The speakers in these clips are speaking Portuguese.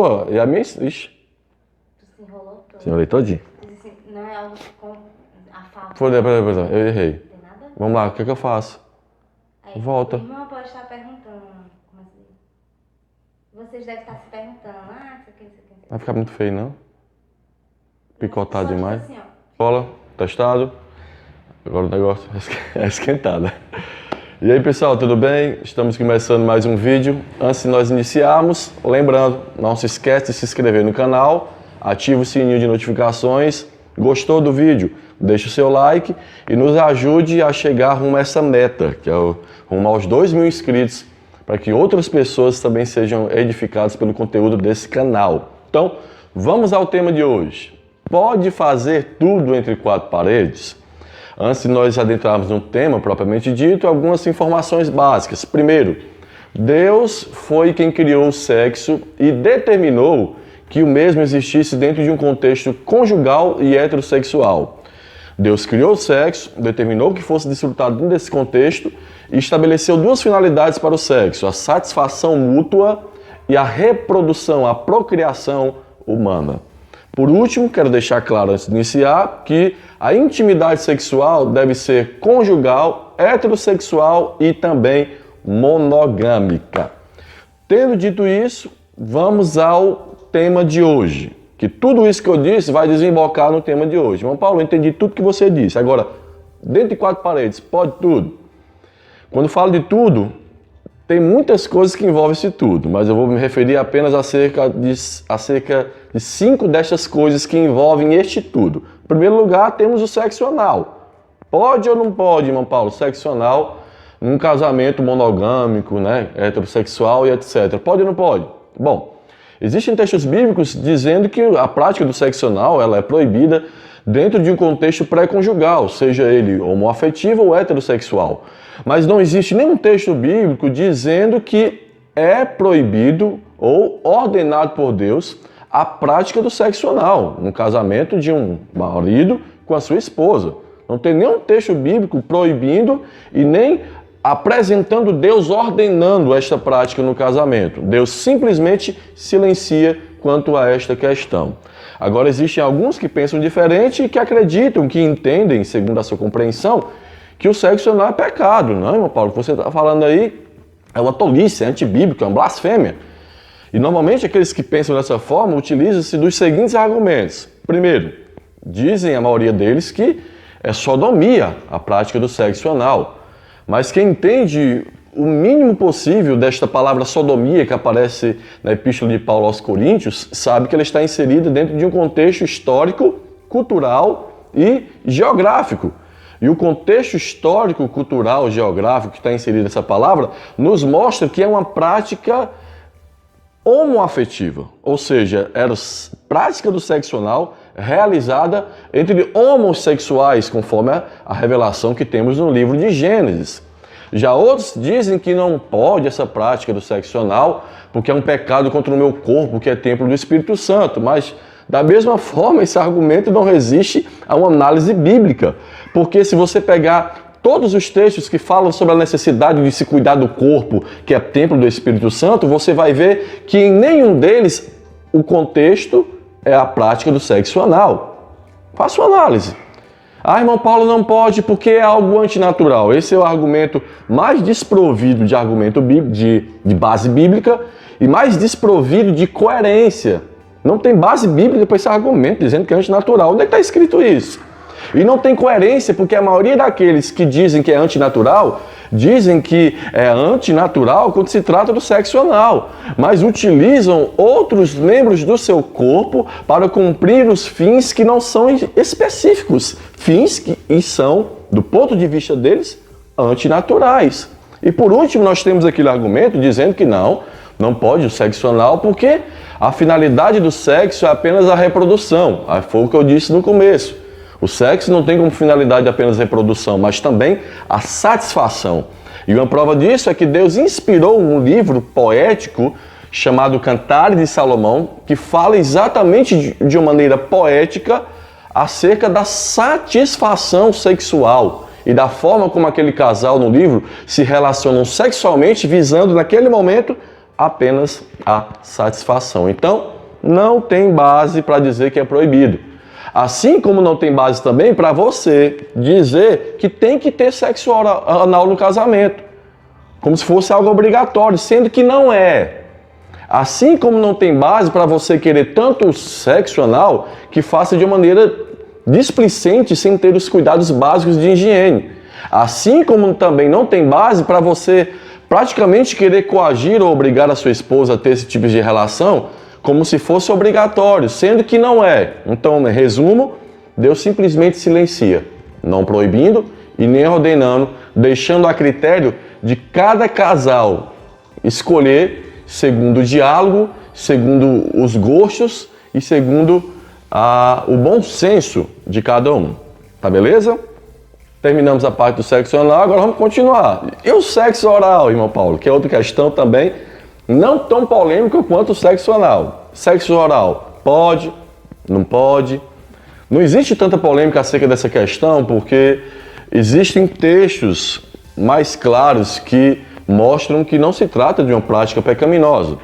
pessoa, e a minha... Ixi, Tu se enrolou todo. se enrolei todinho. Diz assim, não é algo com a falta. Peraí, eu errei. Não tem nada? Vamos lá, o que é que eu faço? Aí, Volta. O irmão pode estar perguntando, como assim? Vocês devem estar se perguntando, isso aqui, isso aqui, isso aqui. Vai ficar muito feio, não? Picotar Só diz demais. assim, ó. Bola, testado. Agora o negócio é esquentado. E aí, pessoal, tudo bem? Estamos começando mais um vídeo. Antes de nós iniciarmos, lembrando, não se esquece de se inscrever no canal, ativa o sininho de notificações. Gostou do vídeo? Deixe o seu like e nos ajude a chegar rumo a essa meta, que é rumo aos 2.000 inscritos, para que outras pessoas também sejam edificadas pelo conteúdo desse canal. Então, vamos ao tema de hoje. Pode fazer tudo entre quatro paredes? Antes de nós adentrarmos no tema propriamente dito, algumas informações básicas. Primeiro, Deus foi quem criou o sexo e determinou que o mesmo existisse dentro de um contexto conjugal e heterossexual. Deus criou o sexo, determinou que fosse desfrutado dentro desse contexto e estabeleceu duas finalidades para o sexo: a satisfação mútua e a reprodução, a procriação humana. Por último, quero deixar claro antes de iniciar que a intimidade sexual deve ser conjugal, heterossexual e também monogâmica. Tendo dito isso, vamos ao tema de hoje. Que tudo isso que eu disse vai desembocar no tema de hoje. Irmão Paulo, eu entendi tudo que você disse. Agora, dentro de quatro paredes, pode tudo? Quando falo de tudo, tem muitas coisas que envolvem esse tudo, mas eu vou me referir apenas acerca de 5 destas coisas que envolvem este tudo. Em primeiro lugar, temos o sexo anal. Pode ou não pode, irmão Paulo, sexo anal num casamento monogâmico, né, heterossexual e etc. Pode ou não pode? Bom, existem textos bíblicos dizendo que a prática do sexo anal ela é proibida dentro de um contexto pré-conjugal, seja ele homoafetivo ou heterossexual. Mas não existe nenhum texto bíblico dizendo que é proibido ou ordenado por Deus a prática do sexo anal, no casamento de um marido com a sua esposa. Não tem nenhum texto bíblico proibindo e nem apresentando Deus ordenando esta prática no casamento. Deus simplesmente silencia quanto a esta questão. Agora, existem alguns que pensam diferente e que acreditam, que entendem, segundo a sua compreensão, que o sexo anal é pecado. Não, irmão Paulo, o que você está falando aí é uma tolice, é antibíblico, é uma blasfêmia. E normalmente aqueles que pensam dessa forma utilizam-se dos seguintes argumentos. Primeiro, dizem a maioria deles que é sodomia a prática do sexo anal. Mas quem entende o mínimo possível desta palavra sodomia que aparece na Epístola de Paulo aos Coríntios, sabe que ela está inserida dentro de um contexto histórico, cultural e geográfico. E o contexto histórico, cultural, geográfico que está inserido nessa palavra nos mostra que é uma prática homoafetiva, ou seja, era prática do sexo anal realizada entre homossexuais, conforme a revelação que temos no livro de Gênesis. Já outros dizem que não pode essa prática do sexo anal porque é um pecado contra o meu corpo, que é templo do Espírito Santo, mas da mesma forma esse argumento não resiste a uma análise bíblica, porque se você pegar todos os textos que falam sobre a necessidade de se cuidar do corpo, que é templo do Espírito Santo, você vai ver que em nenhum deles o contexto é a prática do sexo anal. Faça uma análise. Irmão Paulo, não pode porque é algo antinatural. Esse é o argumento mais desprovido de argumento de base bíblica e mais desprovido de coerência. Não tem base bíblica para esse argumento dizendo que é antinatural. Onde é que está escrito isso? E não tem coerência porque a maioria daqueles que dizem que é antinatural, dizem que é antinatural quando se trata do sexo anal, mas utilizam outros membros do seu corpo para cumprir os fins que não são específicos, fins que são, do ponto de vista deles, antinaturais. E por último, nós temos aquele argumento dizendo que não pode o sexo anal porque a finalidade do sexo é apenas a reprodução. Foi o que eu disse no começo. O sexo não tem como finalidade apenas a reprodução, mas também a satisfação. E uma prova disso é que Deus inspirou um livro poético chamado Cantares de Salomão, que fala exatamente de uma maneira poética acerca da satisfação sexual e da forma como aquele casal no livro se relacionam sexualmente, visando naquele momento apenas a satisfação. Então, não tem base para dizer que é proibido. Assim como não tem base também para você dizer que tem que ter sexo anal no casamento, como se fosse algo obrigatório, sendo que não é. Assim como não tem base para você querer tanto sexo anal que faça de maneira displicente sem ter os cuidados básicos de higiene. Assim como também não tem base para você praticamente querer coagir ou obrigar a sua esposa a ter esse tipo de relação como se fosse obrigatório, sendo que não é. Então, resumo, Deus simplesmente silencia, não proibindo e nem ordenando, deixando a critério de cada casal escolher segundo o diálogo, segundo os gostos e segundo o bom senso de cada um. Tá beleza? Terminamos a parte do sexo anal, agora vamos continuar. E o sexo oral, irmão Paulo, que é outra questão também, não tão polêmica quanto o sexo anal. Sexo oral, pode, não pode. Não existe tanta polêmica acerca dessa questão, porque existem textos mais claros que mostram que não se trata de uma prática pecaminosa.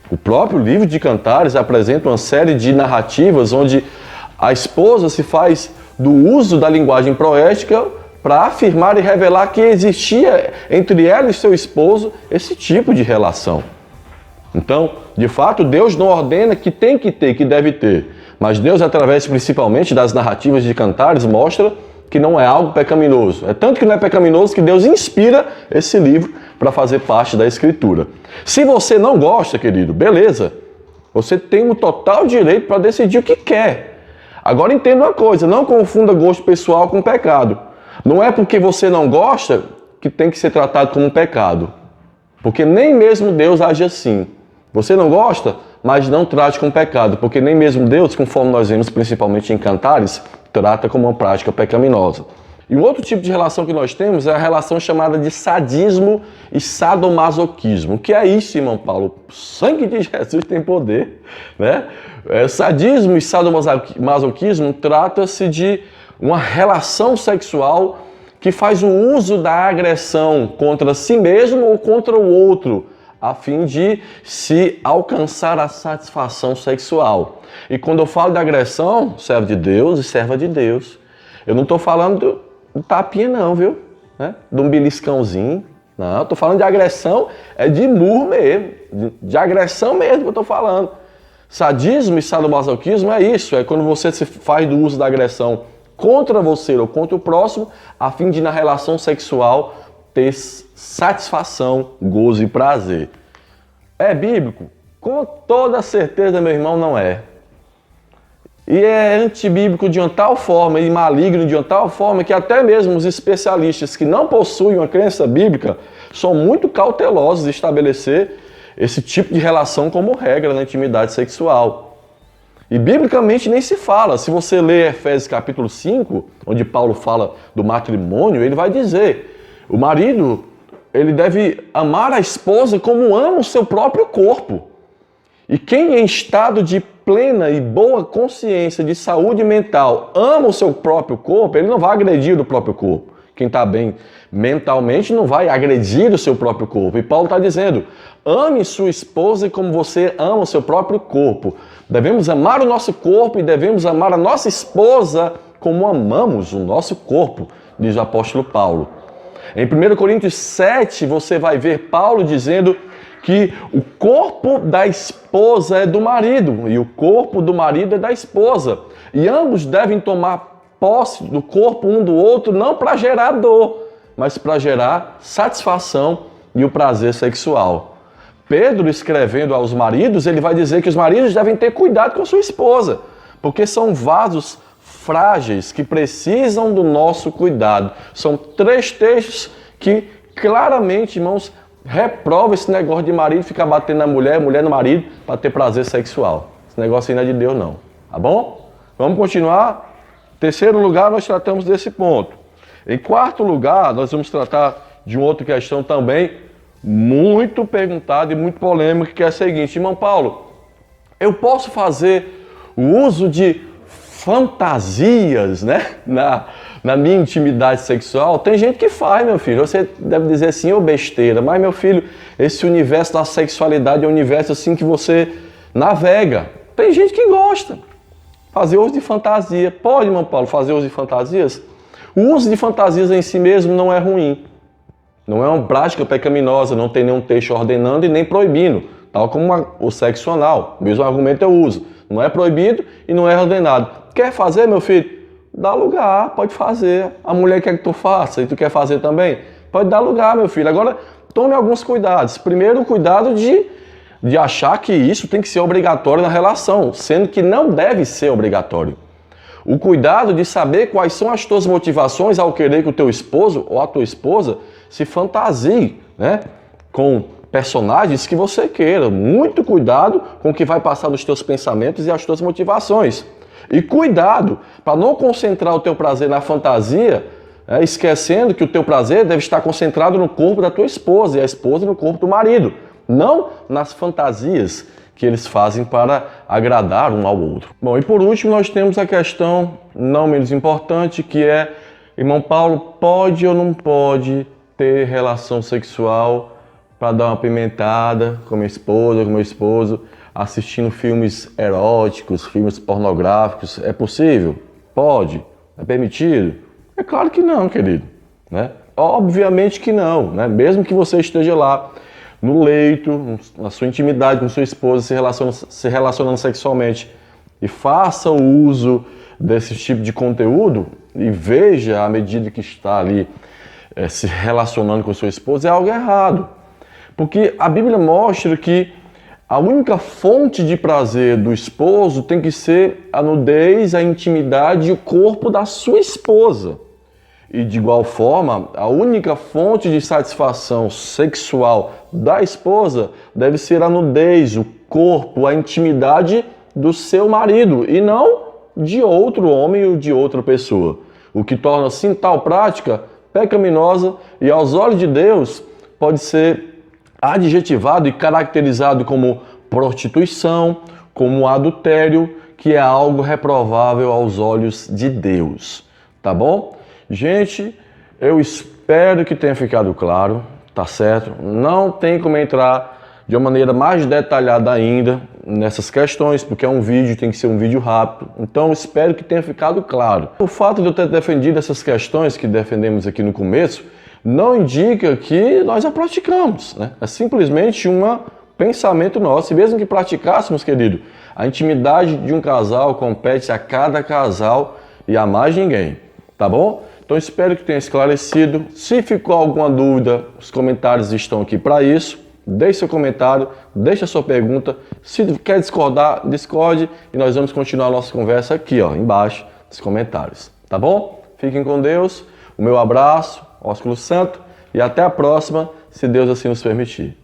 O próprio livro de Cantares apresenta uma série de narrativas onde a esposa se faz do uso da linguagem poética para afirmar e revelar que existia entre ela e seu esposo esse tipo de relação. Então, de fato, Deus não ordena que tem que ter, que deve ter. Mas Deus, através principalmente das narrativas de Cantares, mostra que não é algo pecaminoso. É tanto que não é pecaminoso que Deus inspira esse livro para fazer parte da Escritura. Se você não gosta, querido, beleza. Você tem o total direito para decidir o que quer. Agora entenda uma coisa, não confunda gosto pessoal com pecado. Não é porque você não gosta que tem que ser tratado como um pecado. Porque nem mesmo Deus age assim. Você não gosta, mas não trate como pecado, porque nem mesmo Deus, conforme nós vemos principalmente em Cantares, trata como uma prática pecaminosa. E um outro tipo de relação que nós temos é a relação chamada de sadismo e sadomasoquismo. O que é isso, irmão Paulo? O sangue de Jesus tem poder, né? Sadismo e sadomasoquismo trata-se de uma relação sexual que faz o uso da agressão contra si mesmo ou contra o outro, a fim de se alcançar a satisfação sexual. E quando eu falo de agressão, servo de Deus e serva de Deus. Eu não estou falando do tapinha não, viu? Né? Do um beliscãozinho. Não, estou falando de agressão, é de murro mesmo. De agressão mesmo que eu estou falando. Sadismo e sadomasoquismo é isso, é quando você se faz do uso da agressão contra você ou contra o próximo, a fim de na relação sexual ter satisfação, gozo e prazer. É bíblico? Com toda certeza, meu irmão, não é. E é antibíblico de uma tal forma e maligno de uma tal forma que até mesmo os especialistas que não possuem uma crença bíblica são muito cautelosos em estabelecer esse tipo de relação como regra na intimidade sexual. E biblicamente nem se fala. Se você ler Efésios capítulo 5, onde Paulo fala do matrimônio, ele vai dizer: o marido, ele deve amar a esposa como ama o seu próprio corpo. E quem em estado de plena e boa consciência de saúde mental ama o seu próprio corpo, ele não vai agredir o próprio corpo. Quem está bem mentalmente não vai agredir o seu próprio corpo. E Paulo está dizendo: ame sua esposa como você ama o seu próprio corpo. Devemos amar o nosso corpo e devemos amar a nossa esposa como amamos o nosso corpo, diz o apóstolo Paulo. Em 1 Coríntios 7, você vai ver Paulo dizendo que o corpo da esposa é do marido e o corpo do marido é da esposa. E ambos devem tomar posse do corpo um do outro, não para gerar dor, mas para gerar satisfação e o prazer sexual. Pedro, escrevendo aos maridos, ele vai dizer que os maridos devem ter cuidado com a sua esposa, porque são vasos frágeis que precisam do nosso cuidado. São 3 textos que claramente, irmãos, reprovam esse negócio de marido ficar batendo na mulher, mulher no marido, para ter prazer sexual. Esse negócio aí não é de Deus, não. Tá bom? Vamos continuar? Em 3º lugar, nós tratamos desse ponto. Em 4º lugar, nós vamos tratar de uma outra questão também muito perguntada e muito polêmica, que é a seguinte: irmão Paulo, eu posso fazer o uso de fantasias, né, na minha intimidade sexual? Tem gente que faz, meu filho. Você deve dizer assim, ô besteira, mas meu filho, esse universo da sexualidade é um universo assim que você navega. Tem gente que gosta. Fazer uso de fantasia. Pode, irmão Paulo, fazer uso de fantasias? O uso de fantasias em si mesmo não é ruim. Não é uma prática pecaminosa, não tem nenhum texto ordenando e nem proibindo, tal como o sexo anal. O mesmo argumento eu uso. Não é proibido e não é ordenado. Quer fazer, meu filho? Dá lugar, pode fazer. A mulher quer que tu faça e tu quer fazer também? Pode dar lugar, meu filho. Agora, tome alguns cuidados. Primeiro, o cuidado de achar que isso tem que ser obrigatório na relação, sendo que não deve ser obrigatório. O cuidado de saber quais são as tuas motivações ao querer que o teu esposo ou a tua esposa se fantasie, né, com personagens que você queira. Muito cuidado com o que vai passar nos teus pensamentos e as tuas motivações. E cuidado para não concentrar o teu prazer na fantasia, esquecendo que o teu prazer deve estar concentrado no corpo da tua esposa e a esposa no corpo do marido, não nas fantasias que eles fazem para agradar um ao outro. Bom, e por último nós temos a questão não menos importante, que é, irmão Paulo, pode ou não pode ter relação sexual para dar uma pimentada com minha esposa, com meu esposo, assistindo filmes eróticos, filmes pornográficos? É possível? Pode? É permitido? É claro que não, querido, né? Obviamente que não, né? Mesmo que você esteja lá no leito, na sua intimidade com sua esposa, se relacionando sexualmente, e faça o uso desse tipo de conteúdo e veja à medida que está ali se relacionando com sua esposa, é algo errado. Porque a Bíblia mostra que a única fonte de prazer do esposo tem que ser a nudez, a intimidade e o corpo da sua esposa. E de igual forma, a única fonte de satisfação sexual da esposa deve ser a nudez, o corpo, a intimidade do seu marido e não de outro homem ou de outra pessoa. O que torna assim tal prática pecaminosa e aos olhos de Deus pode ser adjetivado e caracterizado como prostituição, como adultério, que é algo reprovável aos olhos de Deus. Tá bom? Gente, eu espero que tenha ficado claro, tá certo? Não tem como entrar de uma maneira mais detalhada ainda nessas questões, porque é um vídeo, tem que ser um vídeo rápido. Então, espero que tenha ficado claro. O fato de eu ter defendido essas questões que defendemos aqui no começo não indica que nós a praticamos, né? É simplesmente um pensamento nosso. E mesmo que praticássemos, querido, a intimidade de um casal compete a cada casal e a mais ninguém, tá bom? Então espero que tenha esclarecido. Se ficou alguma dúvida, os comentários estão aqui para isso. Deixe seu comentário, deixe a sua pergunta. Se quer discordar, discorde e nós vamos continuar a nossa conversa aqui, ó, embaixo nos comentários, tá bom? Fiquem com Deus. O meu abraço, Ósculo Santo, e até a próxima, se Deus assim nos permitir.